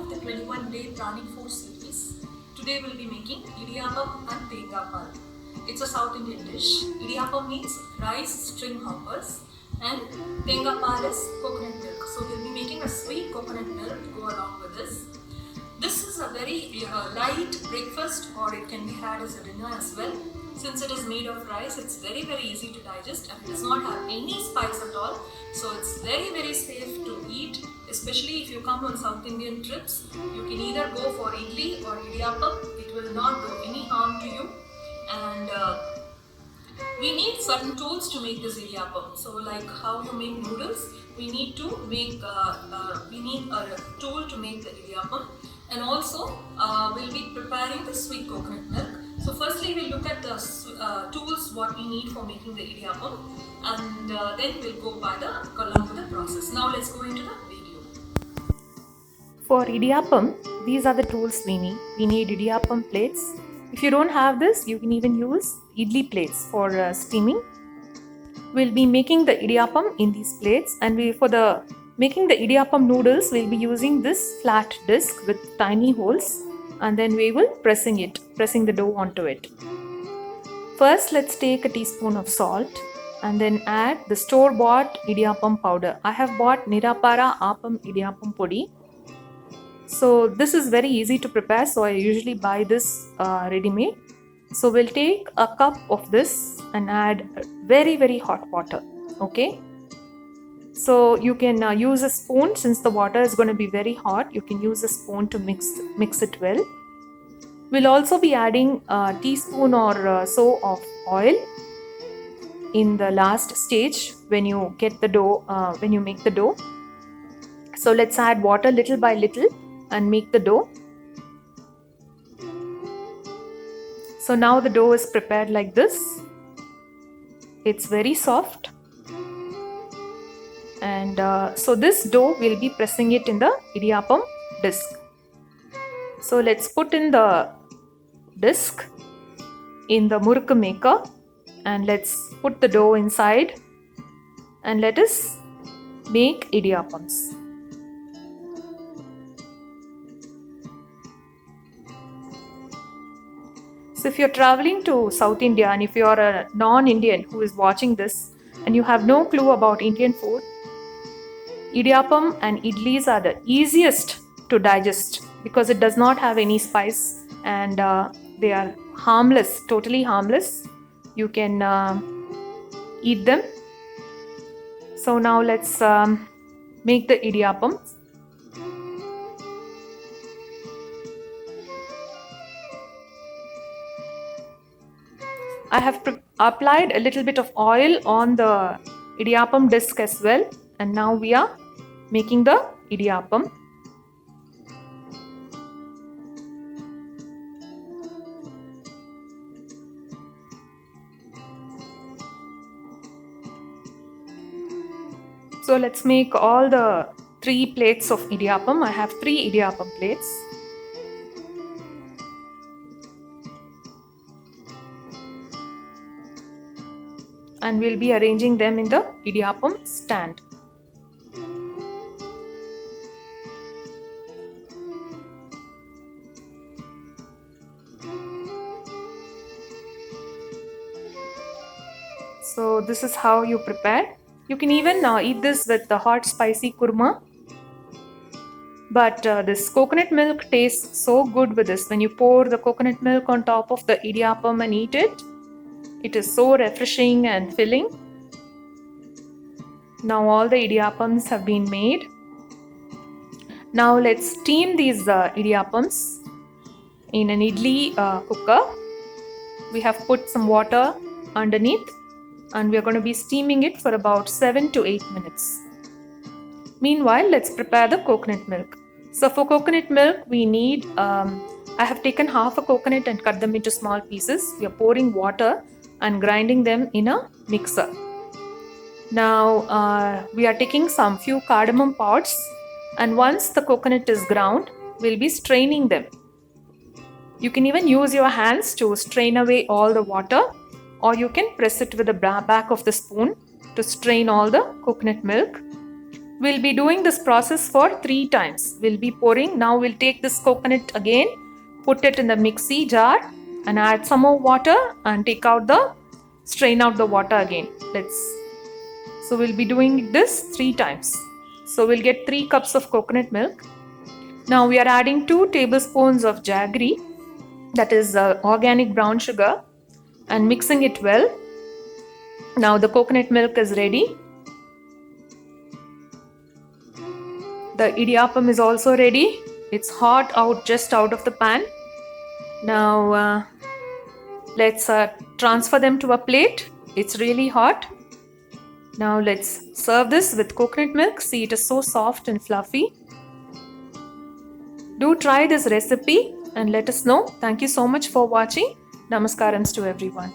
of the 21-day Prani Food series. Today we'll be making idiyappam and thengapal. It's a South Indian dish. Idiyappam means rice string hoppers and thengapal is coconut milk. So we'll be making a sweet coconut milk to go along with this. This is a very light breakfast, or it can be had as a dinner as well. Since it is made of rice, it's very easy to digest and it does not have any spice at all. So it's very safe to eat, especially if you come on South Indian trips. You can either go for idli or idiyappam. It will not do any harm to you. And we need certain tools to make this idiyappam. So like how you make noodles, we need to make we need a tool to make the idiyappam. And also we'll be preparing the sweet coconut milk. So firstly we'll look at the tools what we need for making the idiyappam, and then we'll go along with the process. Now let's go into the video. For idiyappam, these are the tools we need. We need idiyappam plates. If you don't have this, you can even use idli plates for steaming. We'll be making the idiyappam in these plates, and for the making the idiyappam noodles, we'll be using this flat disc with tiny holes, and then we will pressing the dough onto it. First, let's take a teaspoon of salt and then add the store-bought idiyappam powder. I have bought Nirapara Appam Idiyappam Podi. So this is very easy to prepare, so I usually buy this ready-made. So we'll take a cup of this and add very hot water. Okay. So you can use a spoon. Since the water is going to be very hot, you can use a spoon to mix it well. We'll also be adding a teaspoon or so of oil in the last stage when you get the dough, when you make the dough. So let's add water little by little and make the dough. So now the dough is prepared like this. It's very soft. And so this dough will be pressing it in the idiyappam disc. So let's put in the disc in the murukku maker and let's put the dough inside and let us make idiyappams. So if you're traveling to South India and if you're a non-Indian who is watching this and you have no clue about Indian food, idiyappam and idlis are the easiest to digest because it does not have any spice and they are harmless, totally harmless. You can eat them. So now let's make the idiyappam. I have applied a little bit of oil on the idiyappam disc as well, and now we are making the idiyappam. So let's make all the 3 plates of idiyappam. I have 3 idiyappam plates. And we'll be arranging them in the idiyappam stand. So this is how you prepare. You can even eat this with the hot spicy kurma. But this coconut milk tastes so good with this. When you pour the coconut milk on top of the idiyappam and eat it, it is so refreshing and filling. Now all the idiyyappams have been made. Now let's steam these idiyyappams in an idli cooker. We have put some water underneath and we are going to be steaming it for about 7 to 8 minutes. Meanwhile, let's prepare the coconut milk. So for coconut milk, we need, I have taken half a coconut and cut them into small pieces. We are pouring water and grinding them in a mixer. Now we are taking some few cardamom pods, and once the coconut is ground, we'll be straining them. You can even use your hands to strain away all the water, or you can press it with the back of the spoon to strain all the coconut milk. We'll be doing this process for 3 times. We'll be pouring. Now we'll take this coconut again, put it in the mixie jar and add some more water and strain out the water again. So we'll be doing this 3 times. So we'll get 3 cups of coconut milk. Now we are adding 2 tablespoons of jaggery, that is organic brown sugar, and mixing it well. Now the coconut milk is ready. The idiyappam is also ready. It's hot just out of the pan. Now let's transfer them to a plate. It's really hot. Now let's serve this with coconut milk. See, it is so soft and fluffy. Do try this recipe and let us know. Thank you so much for watching. Namaskarams to everyone.